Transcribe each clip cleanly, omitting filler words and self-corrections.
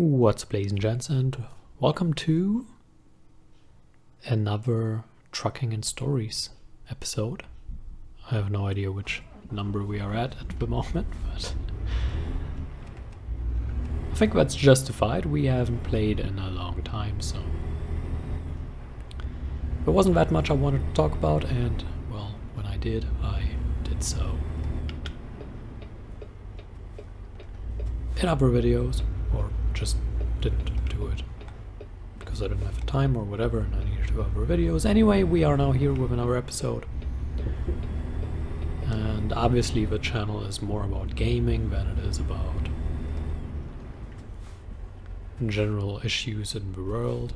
What's up, ladies and gents, and welcome to another Trucking and Stories episode. I have no idea which number we are at the moment, but I think that's justified. We haven't played in a long time, so there wasn't that much I wanted to talk about, and well, when I did so in other videos, or just didn't do it because I didn't have the time or whatever, and I needed to do other videos. Anyway, we are now here with another episode, and obviously the channel is more about gaming than it is about general issues in the world.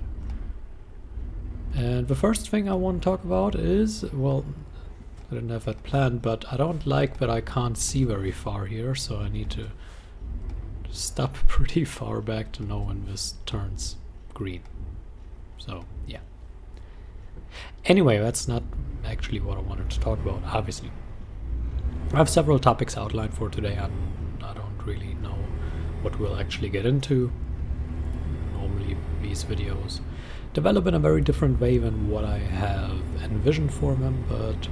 And the first thing I want to talk about is, well, I didn't have that planned, but I don't like that I can't see very far here, so I need to stop pretty far back to know when this turns green. So, yeah. Anyway, that's not actually what I wanted to talk about, obviously. I have several topics outlined for today, and I don't really know what we'll actually get into. Normally, these videos develop in a very different way than what I have envisioned for them, but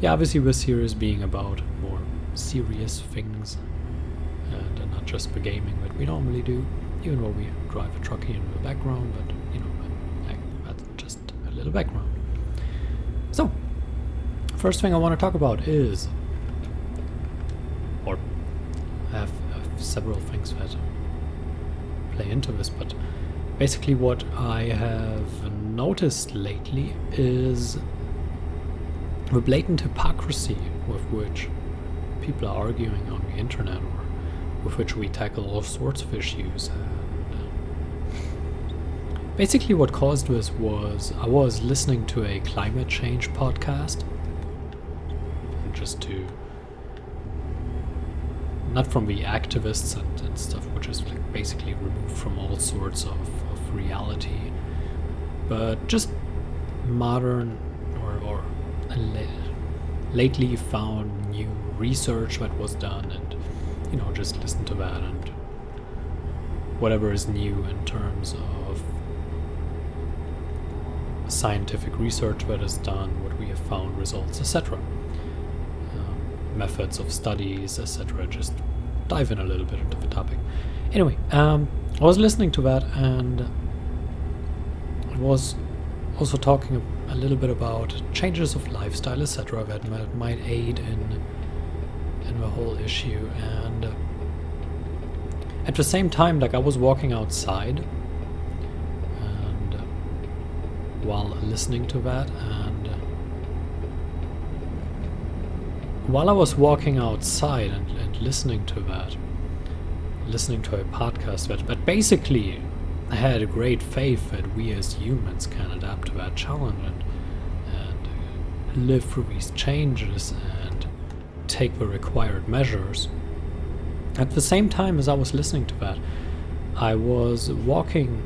yeah, obviously this series being about more serious things and not just the gaming that we normally do, even though we drive a truck here in the background, but you know, that's just a little background. So, first thing I want to talk about is, or I have several things that play into this, but basically what I have noticed lately is the blatant hypocrisy with which people are arguing on the internet, or with which we tackle all sorts of issues. And basically what caused this was I was listening to a climate change podcast, and just to, not from the activists and stuff, which is like basically removed from all sorts of reality, but just modern or lately found new research that was done, and you know, just listen to that and whatever is new in terms of scientific research that is done, what we have found, results, etc., methods of studies, etc. Just dive in a little bit into the topic. Anyway, I was listening to that, and I was also talking a little bit about changes of lifestyle, etc., that might aid in the whole issue. And at the same time, like, I was walking outside and while listening to that, and while I was walking outside and listening to that, listening to a podcast that basically I had great faith that we as humans can adapt to that challenge and live through these changes and take the required measures. At the same time as I was listening to that, I was walking,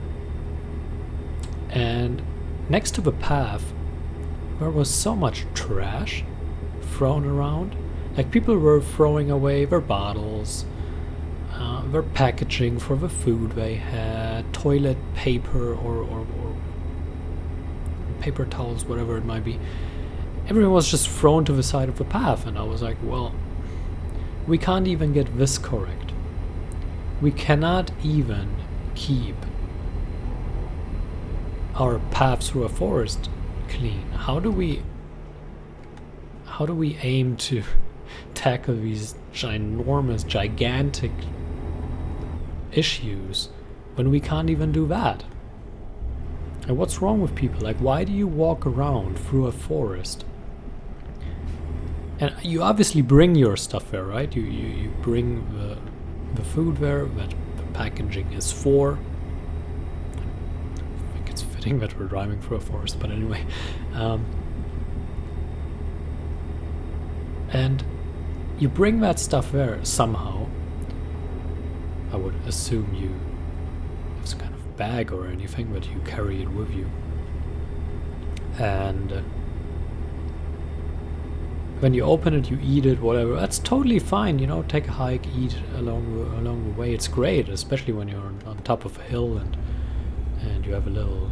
and next to the path there was so much trash thrown around. Like, people were throwing away their bottles, their packaging for the food they had, toilet paper or paper towels, whatever it might be. Everyone was just thrown to the side of the path, and I was like, well, we can't even get this correct. We cannot even keep our path through a forest clean. How do we aim to tackle these gigantic issues when we can't even do that? And what's wrong with people? Like, why do you walk around through a forest? And you obviously bring your stuff there, right? You bring the food there that the packaging is for. I think it's fitting that we're driving through a forest, but anyway. And you bring that stuff there somehow. I would assume you have some kind of bag or anything, but you carry it with you. And when you open it, you eat it, whatever. That's totally fine, you know. Take a hike, eat along the way. It's great, especially when you're on top of a hill and you have a little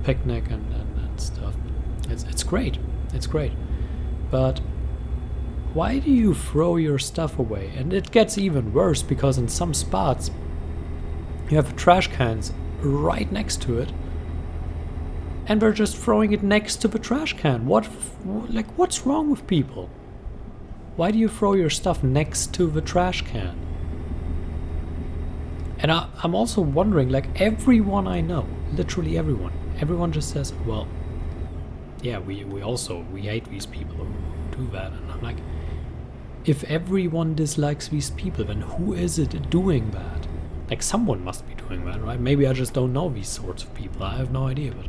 picnic and stuff. It's great. It's great. But why do you throw your stuff away? And it gets even worse because in some spots you have trash cans right next to it, and we're just throwing it next to the trash can. What's wrong with people? Why do you throw your stuff next to the trash can? And I'm also wondering, like, everyone I know, literally everyone just says, well, yeah, we hate these people who do that. And I'm like, if everyone dislikes these people, then who is it doing that? Like, someone must be doing that, right? Maybe I just don't know these sorts of people. I have no idea, but...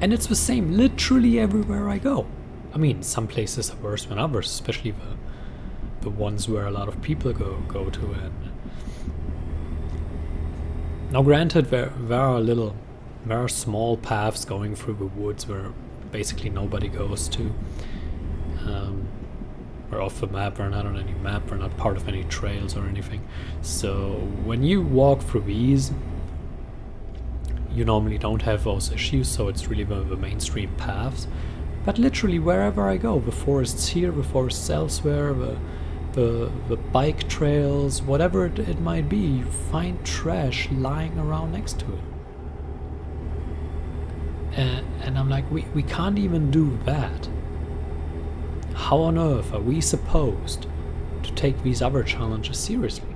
And it's the same literally everywhere I go. I mean, some places are worse than others, especially the ones where a lot of people go to. And now, granted, there are small paths going through the woods where basically nobody goes to. We're off the map, we're not on any map, we're not part of any trails or anything. So when you walk through these, you normally don't have those issues, so it's really the mainstream paths. But literally wherever I go, the forests here, the forests elsewhere, the bike trails, whatever it might be, you find trash lying around next to it. And I'm like, we can't even do that. How on earth are we supposed to take these other challenges seriously?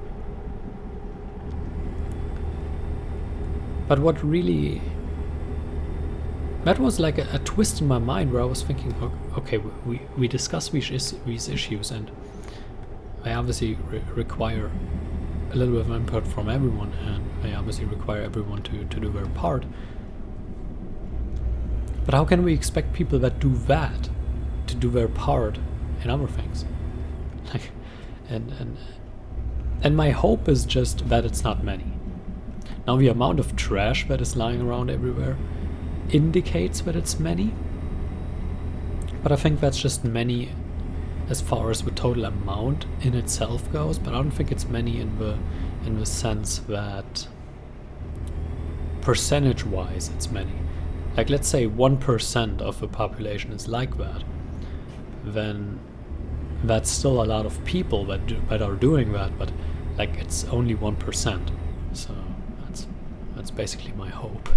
But what really... That was like a twist in my mind where I was thinking, okay, we discuss these issues, and they obviously require a little bit of input from everyone, and they obviously require everyone to do their part. But how can we expect people that do that to do their part in other things? Like, and my hope is just that it's not many. Now, the amount of trash that is lying around everywhere indicates that it's many, but I think that's just many as far as the total amount in itself goes. But I don't think it's many in the sense that percentage-wise it's many. Like, let's say 1% of the population is like that, then that's still a lot of people that are doing that, but like, it's only 1%. So that's basically my hope.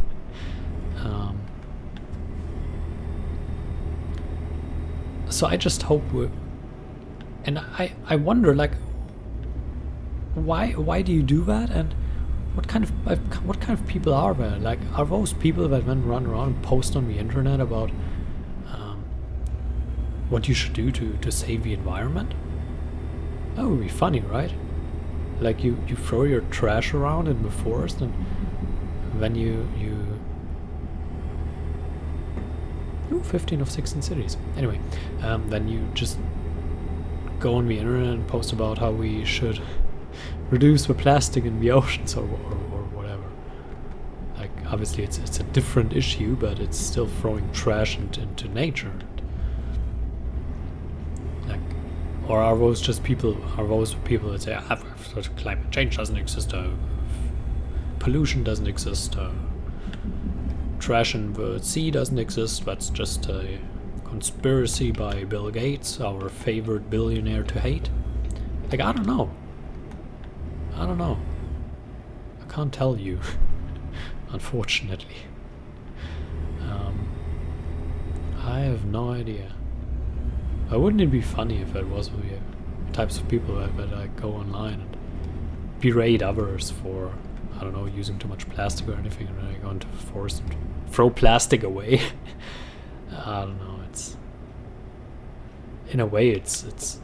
So I just hope and I wonder, like, why do you do that, and what kind of people are there? Like, are those people that then run around and post on the internet about what you should do to save the environment? That would be funny, right? Like, you throw your trash around in the forest, and then you 15 of 16 cities. Anyway, then you just go on the internet and post about how we should reduce the plastic in the oceans or whatever. Like, obviously it's a different issue, but it's still throwing trash into nature. Like, or are those people that say, climate change doesn't exist, pollution doesn't exist, trash in the sea doesn't exist, that's just a conspiracy by Bill Gates, our favorite billionaire to hate? Like, I don't know. I can't tell you, unfortunately. I have no idea. Wouldn't it be funny if it was the types of people that go online and berate others for, I don't know, using too much plastic or anything, and then go into the forest and throw plastic away? I don't know. It's, in a way, it's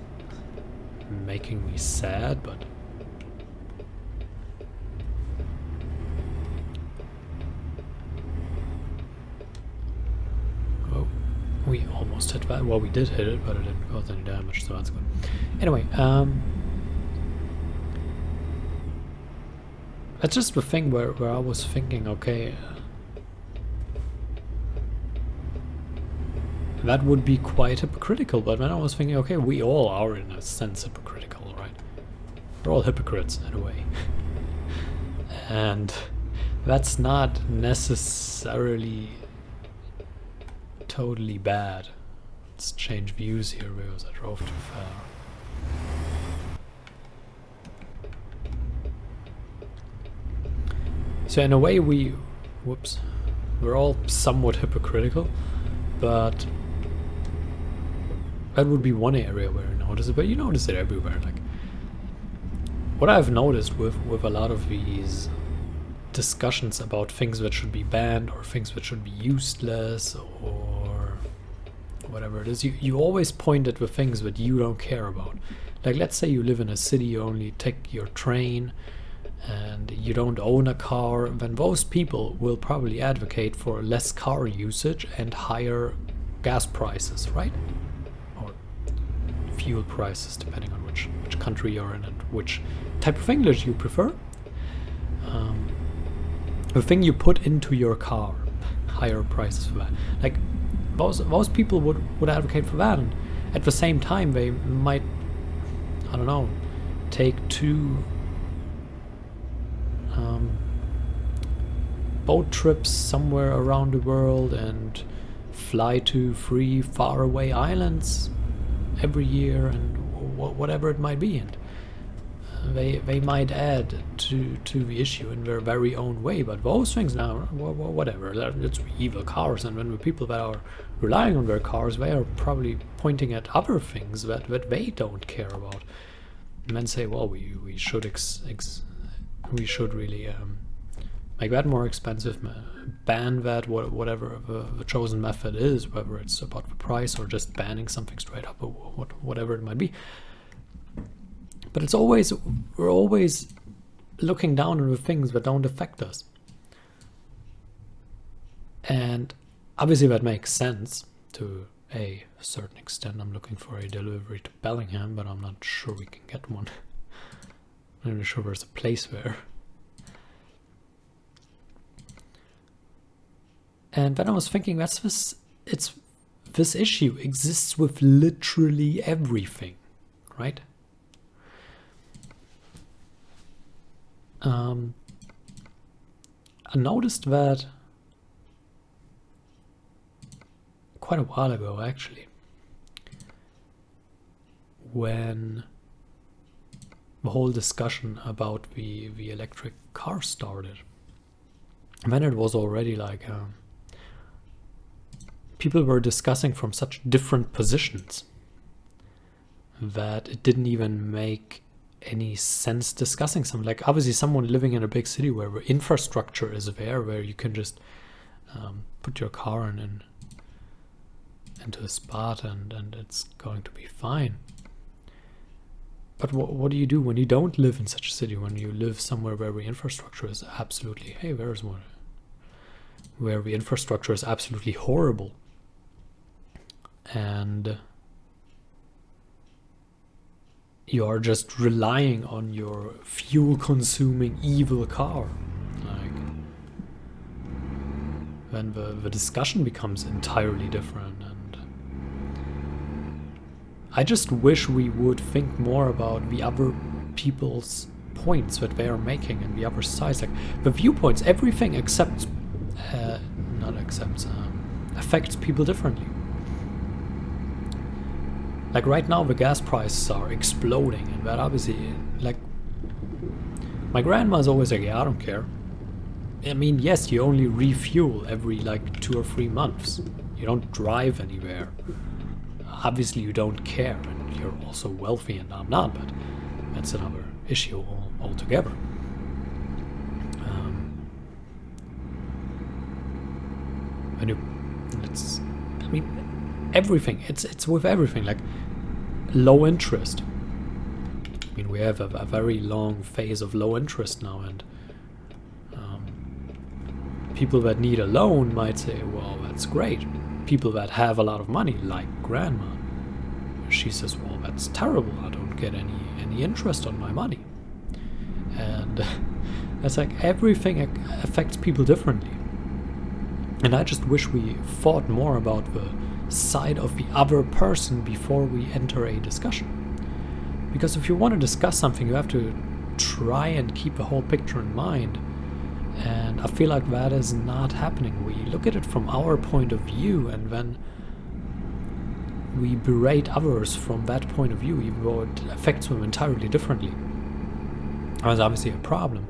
making me sad, but oh, we almost hit that. Well, we did hit it, but it didn't cause any damage, so that's good. Anyway, that's just the thing where I was thinking, okay, that would be quite hypocritical. But then I was thinking, okay, we all are in a sense hypocritical, right? We're all hypocrites in a way. And that's not necessarily totally bad. Let's change views here because I drove too far. So in a way we're all somewhat hypocritical, but that would be one area where I notice it, but you notice it everywhere. Like, what I've noticed with a lot of these discussions about things that should be banned or things that should be useless or whatever it is, you always point at the things that you don't care about. Like, let's say you live in a city, you only take your train and you don't own a car, then those people will probably advocate for less car usage and higher gas prices, right? Or fuel prices, depending on which country you're in and which type of English you prefer. The thing you put into your car, higher prices for that. Like, those people would advocate for that, and at the same time they might, I don't know, take two boat trips somewhere around the world and fly to 3 faraway islands every year, and whatever it might be, and they might add to the issue in their very own way. But those things now, whatever, it's evil cars, and when the people that are relying on their cars, they are probably pointing at other things that they don't care about, and then say, well, we should we should really make that more expensive, ban that, whatever the chosen method is, whether it's about the price or just banning something straight up, or whatever it might be. But it's always, we're always looking down on the things that don't affect us. And obviously that makes sense to a certain extent. I'm looking for a delivery to Bellingham, but I'm not sure we can get one. I'm not even sure there's a place there. And then I was thinking, this issue exists with literally everything, right? I noticed that quite a while ago, actually, when the whole discussion about the electric car started. And then it was already like people were discussing from such different positions that it didn't even make any sense discussing something. Like, obviously someone living in a big city where the infrastructure is there, where you can just put your car into a spot and it's going to be fine. But what do you do when you don't live in such a city, when you live somewhere where the infrastructure is absolutely, hey, there's one, where the infrastructure is absolutely horrible, and you are just relying on your fuel-consuming evil car? Like, then the discussion becomes entirely different. And I just wish we would think more about the other people's points that they are making and the other sides. Like, the viewpoints, everything except affects people differently. Like, right now the gas prices are exploding, and that obviously, like, my grandma's always like, yeah, I don't care. I mean, yes, you only refuel every like 2 or 3 months. You don't drive anywhere. Obviously you don't care, and you're also wealthy and I'm not, but that's another issue altogether. I mean, everything, it's with everything, like low interest. I mean, we have a very long phase of low interest now, and people that need a loan might say, well, that's great. People that have a lot of money, like grandma, she says, well, that's terrible, I don't get any interest on my money. And that's like, everything affects people differently. And I just wish we thought more about side of the other person before we enter a discussion. Because if you want to discuss something, you have to try and keep the whole picture in mind. And I feel like that is not happening. We look at it from our point of view, and then we berate others from that point of view, even though it affects them entirely differently. That's obviously a problem.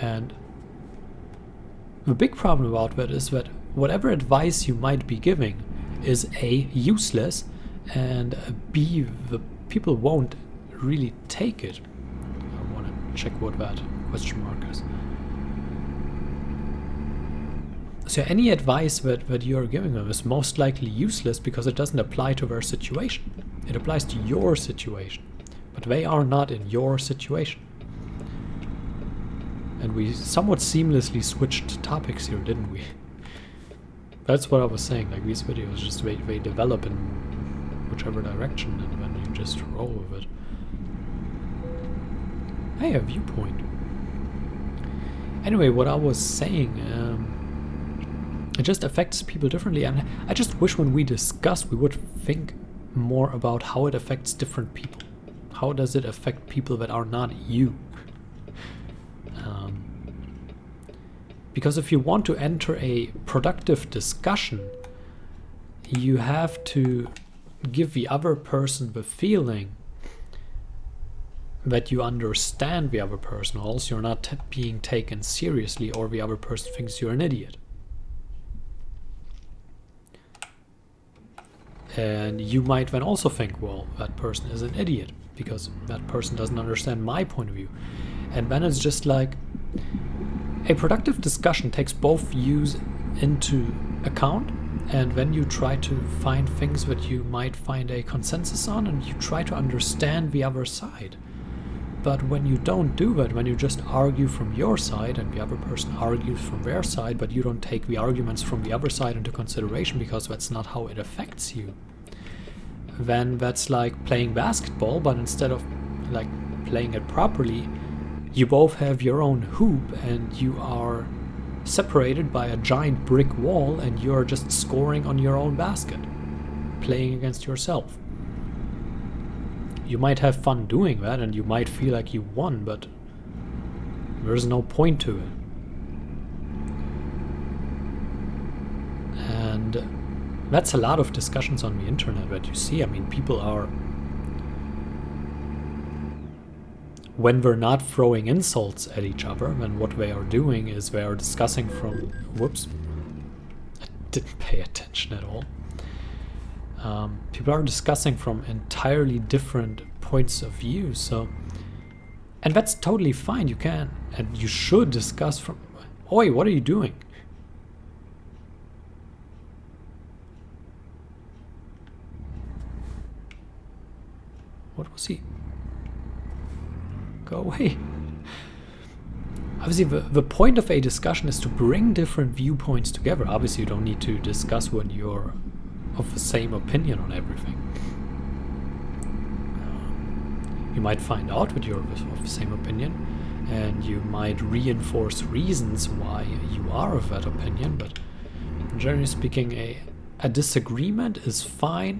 And the big problem about that is that whatever advice you might be giving is A, useless, and B, the people won't really take it. I want to check what that question mark is. So any advice that you are giving them is most likely useless because it doesn't apply to their situation. It applies to your situation, but they are not in your situation. And we somewhat seamlessly switched topics here, didn't we? That's what I was saying, like these videos just they develop in whichever direction, and then you just roll with it. Hey, a viewpoint. Anyway, what I was saying, it just affects people differently, and I just wish when we discuss we would think more about how it affects different people. How does it affect people that are not you? Because if you want to enter a productive discussion, you have to give the other person the feeling that you understand the other person, or else you're not being taken seriously, or the other person thinks you're an idiot. And you might then also think, well, that person is an idiot because that person doesn't understand my point of view. And then it's just like a productive discussion takes both views into account, and then you try to find things that you might find a consensus on, and you try to understand the other side. But when you don't do that, when you just argue from your side and the other person argues from their side, but you don't take the arguments from the other side into consideration because that's not how it affects you, then that's like playing basketball, but instead of like playing it properly, you both have your own hoop and you are separated by a giant brick wall, and you're just scoring on your own basket, playing against yourself. You might have fun doing that and you might feel like you won, but there's no point to it. And that's a lot of discussions on the internet that you see. I mean, people are, when they're not throwing insults at each other, then what they are doing is they are discussing from, whoops, I didn't pay attention at all. People are discussing from entirely different points of view, and that's totally fine. You can and you should discuss from, oi, what are you doing? What was he? Go away. Obviously, the point of a discussion is to bring different viewpoints together. Obviously, you don't need to discuss when you're of the same opinion on everything. You might find out that you're of the same opinion, and you might reinforce reasons why you are of that opinion, but generally speaking, a disagreement is fine,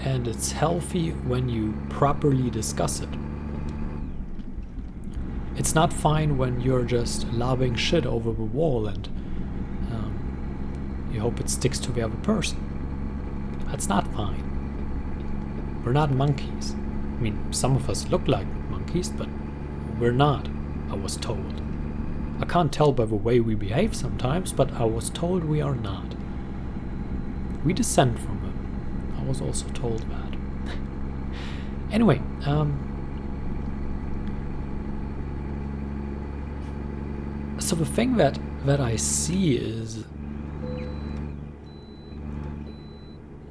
and it's healthy when you properly discuss it. It's not fine when you're just lobbing shit over the wall and you hope it sticks to the other person. That's not fine. We're not monkeys. I mean, some of us look like monkeys, but we're not, I was told. I can't tell by the way we behave sometimes, but I was told we are not. We descend from them. I was also told that. Anyway, so the thing that I see is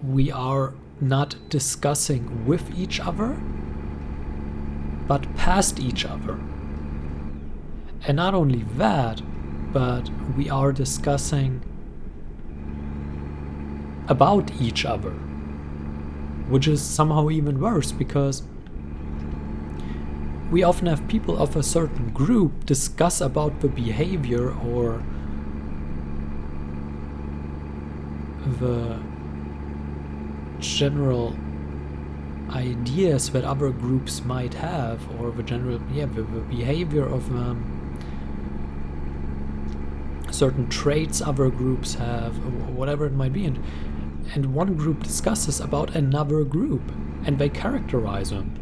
we are not discussing with each other, but past each other. And not only that, but we are discussing about each other, which is somehow even worse, because we often have people of a certain group discuss about the behavior or the general ideas that other groups might have, or the general, the behavior of certain traits other groups have, or whatever it might be, and one group discusses about another group, and they characterize them,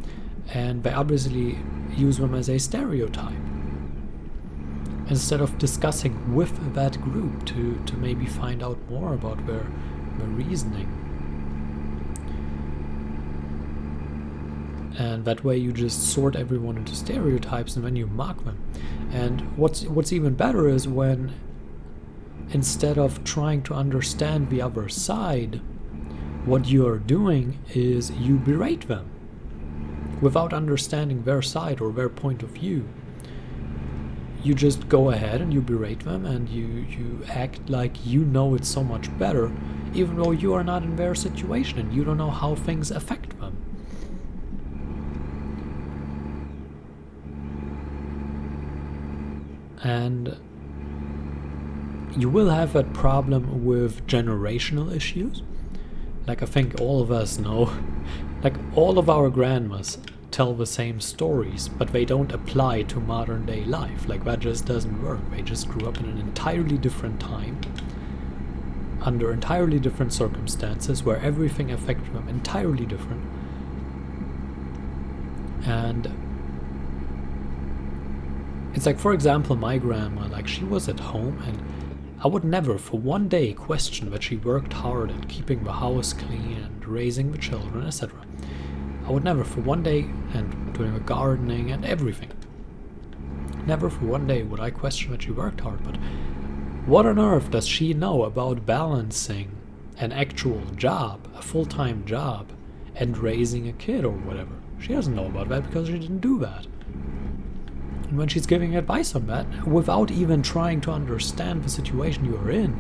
and they obviously use them as a stereotype, instead of discussing with that group to maybe find out more about their reasoning. And that way you just sort everyone into stereotypes and then you mock them. And what's even better is when, instead of trying to understand the other side, what you are doing is you berate them without understanding their side or their point of view. You just go ahead and you berate them, and you act like you know it so much better, even though you are not in their situation and you don't know how things affect them. And you will have that problem with generational issues. Like, I think all of us know, like, all of our grandmas tell the same stories, but they don't apply to modern day life. Like, that just doesn't work. They just grew up in an entirely different time, under entirely different circumstances, where everything affected them entirely different. And it's like, for example, my grandma, like, she was at home, and I would never for one day question that she worked hard at keeping the house clean and raising the children, etc. I would never for one day, and doing the gardening and everything. Never for one day would I question that she worked hard, but what on earth does she know about balancing an actual job, a full-time job, and raising a kid or whatever? She doesn't know about that because she didn't do that. And when she's giving advice on that, without even trying to understand the situation you are in,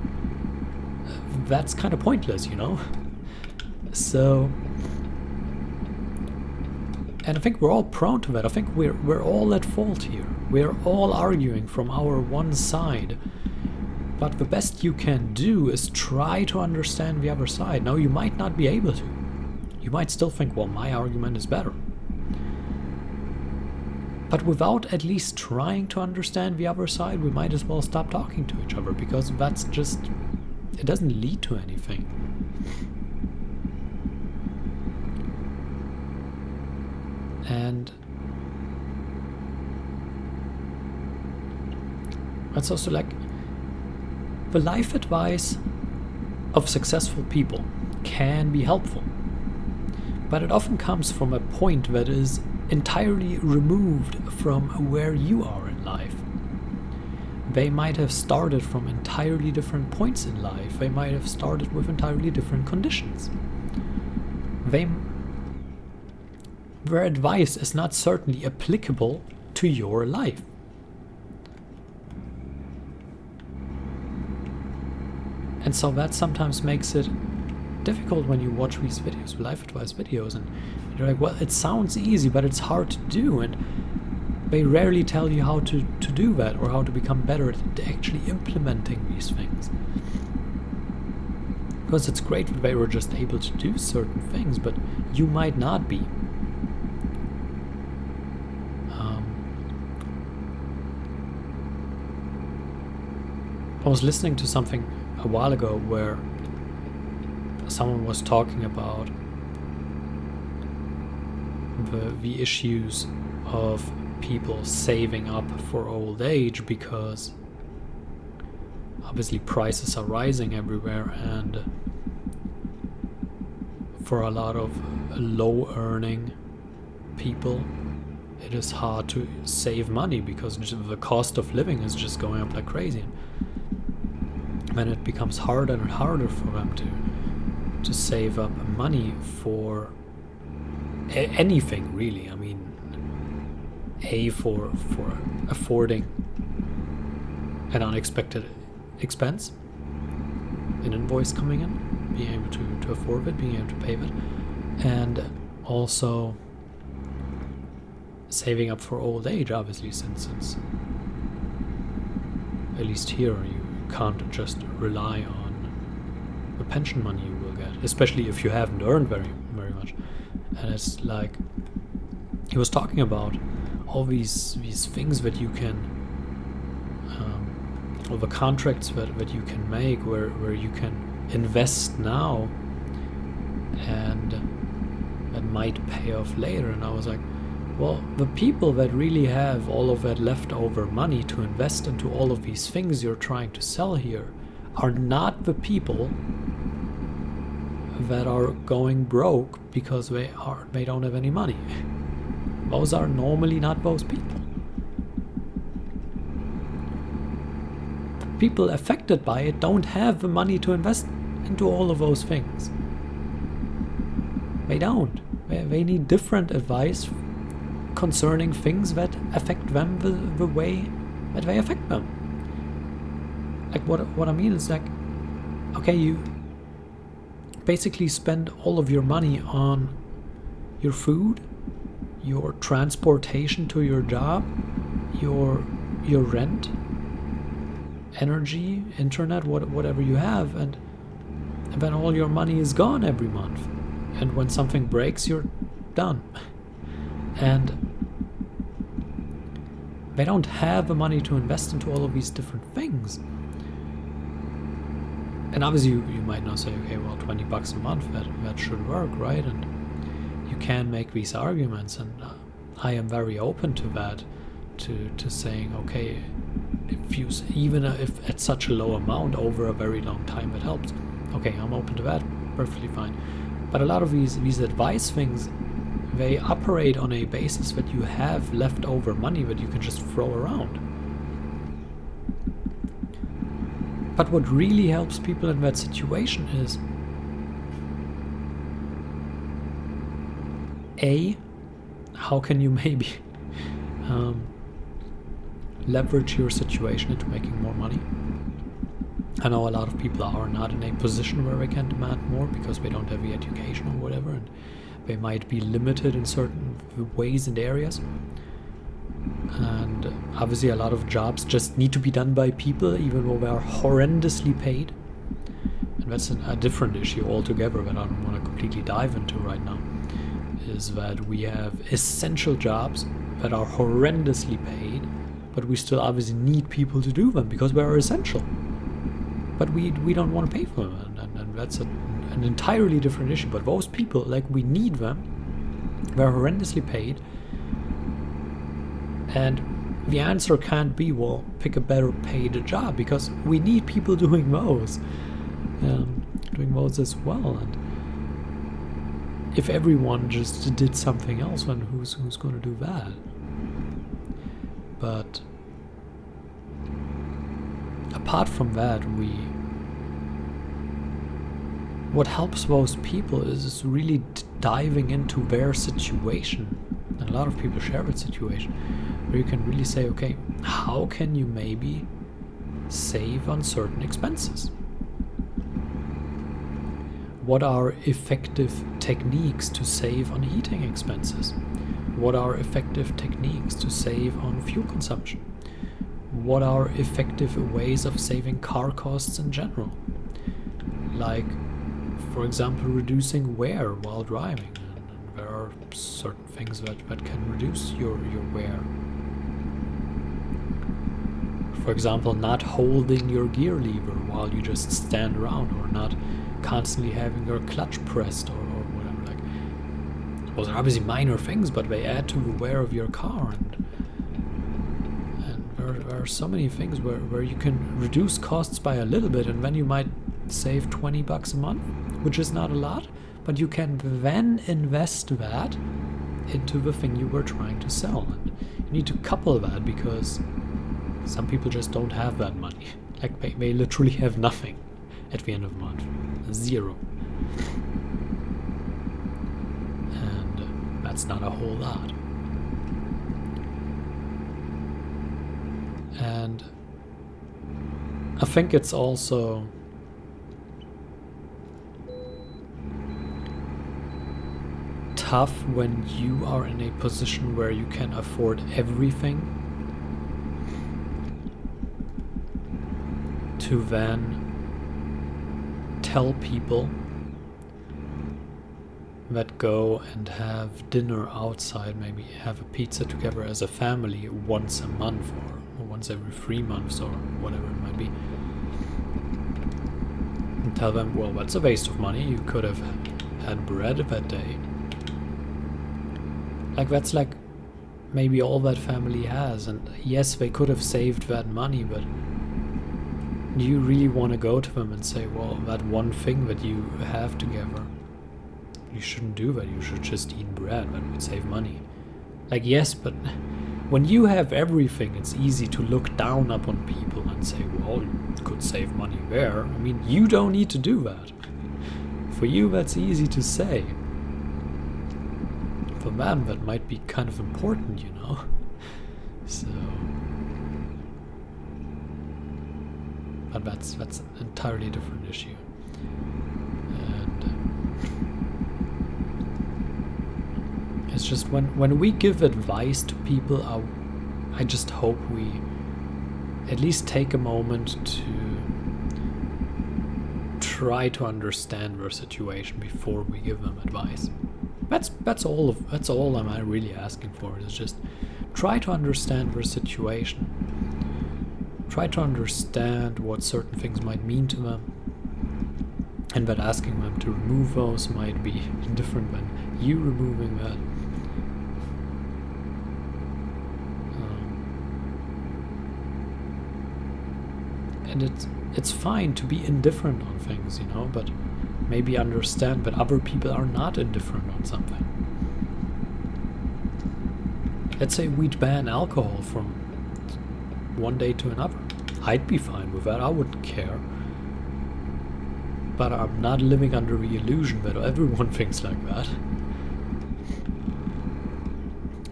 that's kind of pointless, you know? So, and I think we're all prone to that. I think we're all at fault here. We're all arguing from our one side. But the best you can do is try to understand the other side. Now, you might not be able to. You might still think, well, my argument is better. But without at least trying to understand the other side, we might as well stop talking to each other, because that's just, it doesn't lead to anything. And that's also like the life advice of successful people can be helpful, but it often comes from a point that is entirely removed from where you are in life. They might have started from entirely different points in life. They might have started with entirely different conditions. Their advice is not certainly applicable to your life. And so that sometimes makes it difficult when you watch these videos, life advice videos, and you're like, well, it sounds easy, but it's hard to do, and they rarely tell you how to do that, or how to become better at actually implementing these things. Because it's great that they were just able to do certain things, but you might not be. I was listening to something a while ago where someone was talking about the issues of people saving up for old age, because obviously prices are rising everywhere, and for a lot of low earning people it is hard to save money because the cost of living is just going up like crazy. And then it becomes harder and harder for them to save up money for anything, really. I mean, for affording an unexpected expense, an invoice coming in, being able to afford it, being able to pay it, and also saving up for old age, obviously, since at least here you can't just rely on the pension money you will get. at, especially if you haven't earned very much. And it's like he was talking about all these things that you can, all the contracts that you can make, where you can invest now and that might pay off later. And I was like, well, the people that really have all of that leftover money to invest into all of these things you're trying to sell here are not the people that are going broke because they don't have any money. Those are normally not those people. The people affected by it don't have the money to invest into all of those things. They don't. They need different advice concerning things that affect them the way that they affect them. Like what I mean is like, okay, you basically spend all of your money on your food, your transportation to your job, your rent, energy, internet, whatever you have, and then all your money is gone every month. And when something breaks, you're done. And they don't have the money to invest into all of these different things. And obviously you might now say, okay, well, $20 a month, that should work, right? And you can make these arguments, and I am very open to that, to saying, okay, even if at such a low amount over a very long time it helps, okay, I'm open to that, perfectly fine. But a lot of these advice things, they operate on a basis that you have leftover money that you can just throw around. But what really helps people in that situation is A, how can you maybe leverage your situation into making more money? I know a lot of people are not in a position where they can demand more because they don't have the education or whatever, and they might be limited in certain ways and areas. And obviously a lot of jobs just need to be done by people, even though they are horrendously paid. And that's a different issue altogether that I don't want to completely dive into right now, is that we have essential jobs that are horrendously paid, but we still obviously need people to do them because they are essential. But we don't want to pay for them, and that's an entirely different issue. But those people, like, we need them, they're horrendously paid, and the answer can't be, well, pick a better paid job, because we need people doing those as well. And if everyone just did something else, then who's going to do that? But apart from that, what helps those people is really diving into their situation. And a lot of people share that situation, where you can really say, okay, how can you maybe save on certain expenses? What are effective techniques to save on heating expenses? What are effective techniques to save on fuel consumption? What are effective ways of saving car costs in general? Like, for example, reducing wear while driving. And there are certain things that can reduce your wear. For example, not holding your gear lever while you just stand around, or not constantly having your clutch pressed, or whatever. Like, those are obviously minor things, but they add to the wear of your car. And there are so many things where you can reduce costs by a little bit, and then you might save $20 a month, which is not a lot, but you can then invest that into the thing you were trying to sell. And you need to couple that, because some people just don't have that money. Like, they literally have nothing at the end of the month. Zero. And that's not a whole lot. And I think it's also tough when you are in a position where you can afford everything to then tell people that go and have dinner outside, maybe have a pizza together as a family once a month or once every 3 months or whatever it might be. And tell them, well, that's a waste of money, you could have had bread that day. Like, that's like maybe all that family has, and yes, they could have saved that money, but do you really want to go to them and say, well, that one thing that you have together, you shouldn't do that, you should just eat bread, that would save money. Like, yes, but when you have everything, it's easy to look down upon people and say, well, you could save money there. I mean, you don't need to do that. For you, that's easy to say. For them, that might be kind of important, you know? So... but that's an entirely different issue. And it's just when we give advice to people, I just hope we at least take a moment to try to understand their situation before we give them advice. That's all I'm really asking for, is just try to understand their situation. Try to understand what certain things might mean to them, and that asking them to remove those might be different than you removing that. And it's fine to be indifferent on things, you know, but maybe understand that other people are not indifferent on something. Let's say we'd ban alcohol from one day to another. I'd be fine with that, I wouldn't care. But I'm not living under the illusion that everyone thinks like that.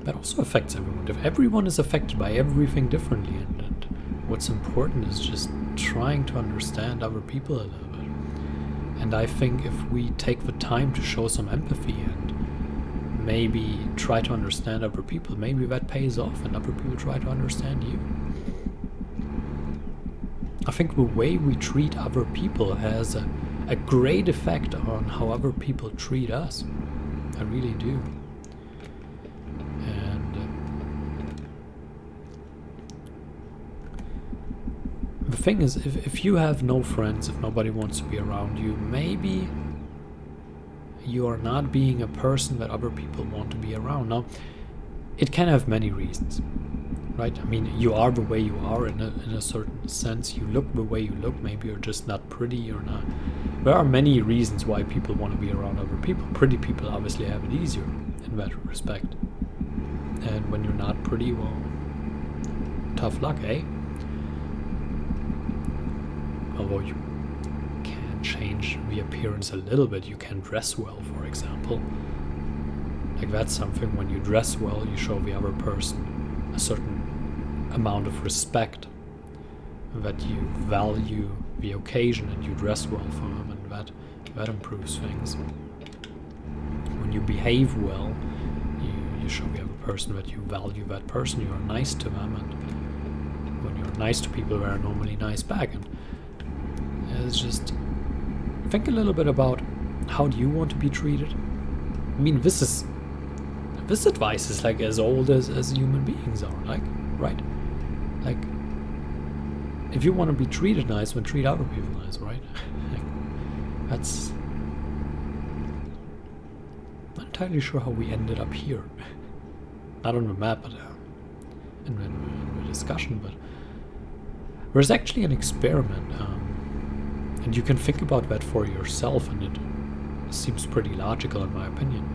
That also affects everyone. If everyone is affected by everything differently, and what's important is just trying to understand other people a little bit. And I think if we take the time to show some empathy and maybe try to understand other people, maybe that pays off and other people try to understand you. I think the way we treat other people has a great effect on how other people treat us. I really do. And the thing is, if you have no friends, if nobody wants to be around you, maybe you are not being a person that other people want to be around. Now, it can have many reasons. Right? I mean, you are the way you are in a certain sense. You look the way you look. Maybe you're just not pretty or not. There are many reasons why people want to be around other people. Pretty people obviously have it easier in that respect. And when you're not pretty, well, tough luck, eh? Although you can change the appearance a little bit. You can dress well, for example. Like, that's something. When you dress well, you show the other person a certain amount of respect, that you value the occasion and you dress well for them, and that improves things. When you behave well, you show the other person that you value that person, you are nice to them, and when you're nice to people, they are normally nice back. And it's just, think a little bit about how do you want to be treated. I mean, this advice is like as old as human beings are, like, right? Like, if you want to be treated nice, then treat other people nice, right? Like, that's... I'm not entirely sure how we ended up here. Not on the map, but in the discussion, but there's actually an experiment, and you can think about that for yourself, and it seems pretty logical in my opinion.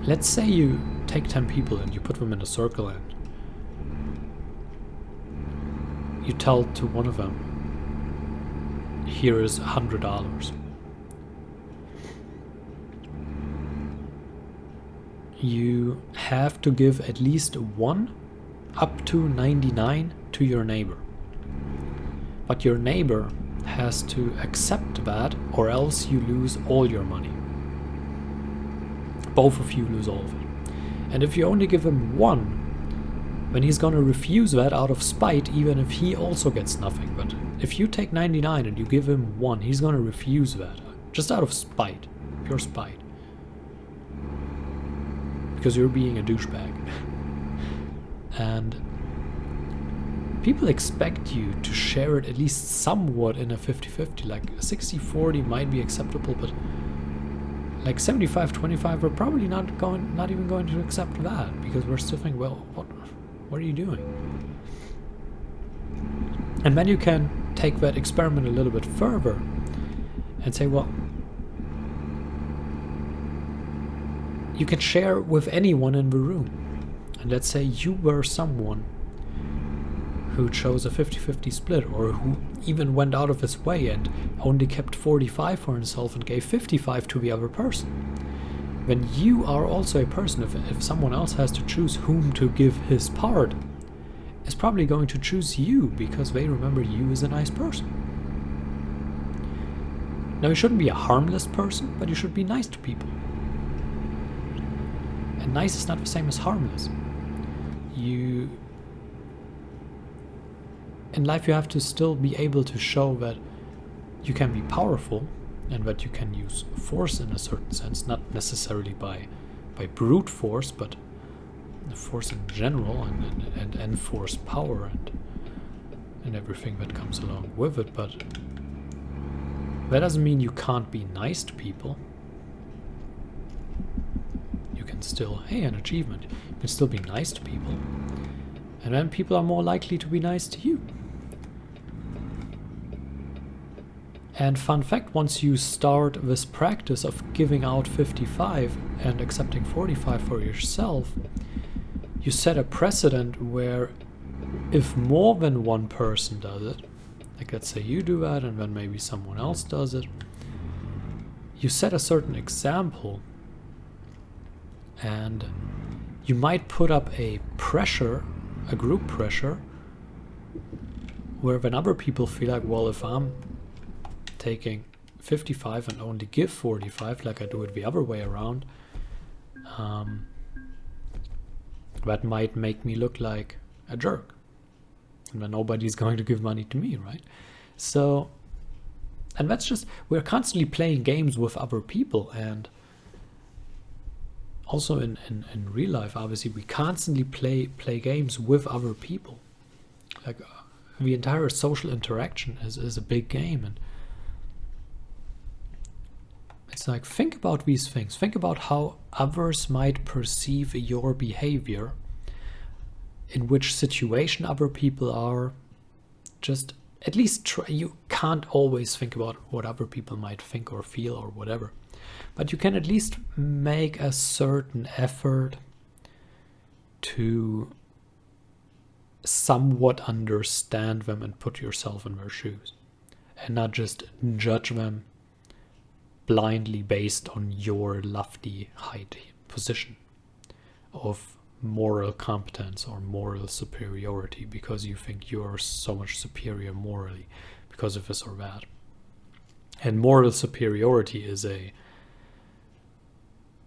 Let's say you take 10 people and you put them in a circle and you tell to one of them, here is $100. You have to give at least 1 up to 99 to your neighbor. But your neighbor has to accept that, or else you lose all your money. Both of you lose all of it. And if you only give him 1, then he's gonna refuse that out of spite, even if he also gets nothing. But if you take 99 and you give him 1, he's gonna refuse that just out of spite, pure spite, because you're being a douchebag. And people expect you to share it at least somewhat in a 50-50. Like 60-40 might be acceptable, but like 75-25, we're probably not even going to accept that, because we're still thinking, well, what are you doing? And then you can take that experiment a little bit further and say, well, you can share with anyone in the room. And let's say you were someone who chose a 50-50 split, or who even went out of his way and only kept 45 for himself and gave 55 to the other person. Then you are also a person, if someone else has to choose whom to give his part, is probably going to choose you because they remember you as a nice person. Now, you shouldn't be a harmless person, but you should be nice to people. And nice is not the same as harmless. In life, you have to still be able to show that you can be powerful and that you can use force in a certain sense, not necessarily by brute force, but force in general, and enforce power and everything that comes along with it. But that doesn't mean you can't be nice to people. You can still, hey, an achievement. You can still be nice to people. And then people are more likely to be nice to you. And fun fact, once you start this practice of giving out 55 and accepting 45 for yourself, you set a precedent where if more than one person does it, like let's say you do that and then maybe someone else does it, you set a certain example, and you might put up a pressure, a group pressure, where then other people feel like, well, if I'm taking 55 and only give 45, like I do it the other way around, that might make me look like a jerk, and then nobody's going to give money to me, right? So, and that's just, we're constantly playing games with other people, and also in real life, obviously, we constantly play games with other people. Like the entire social interaction is a big game, and it's like, think about these things. Think about how others might perceive your behavior, in which situation other people are. Just at least try. You can't always think about what other people might think or feel or whatever, but you can at least make a certain effort to somewhat understand them and put yourself in their shoes, and not just judge them blindly based on your lofty high position of moral competence or moral superiority, because you think you're so much superior morally because of this or that. And moral superiority is a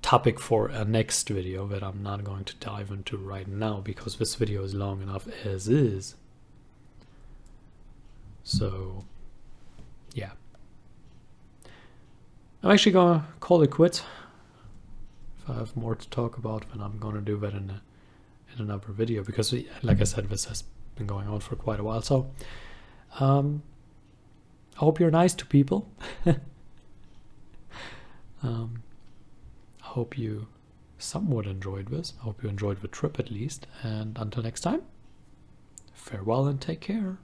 topic for a next video that I'm not going to dive into right now, because this video is long enough as is. So yeah, I'm actually gonna call it quits. If I have more to talk about, then I'm gonna do that in another video, because like I said, this has been going on for quite a while. So I hope you're nice to people. I hope you somewhat enjoyed this. I hope you enjoyed the trip at least. And until next time, farewell and take care.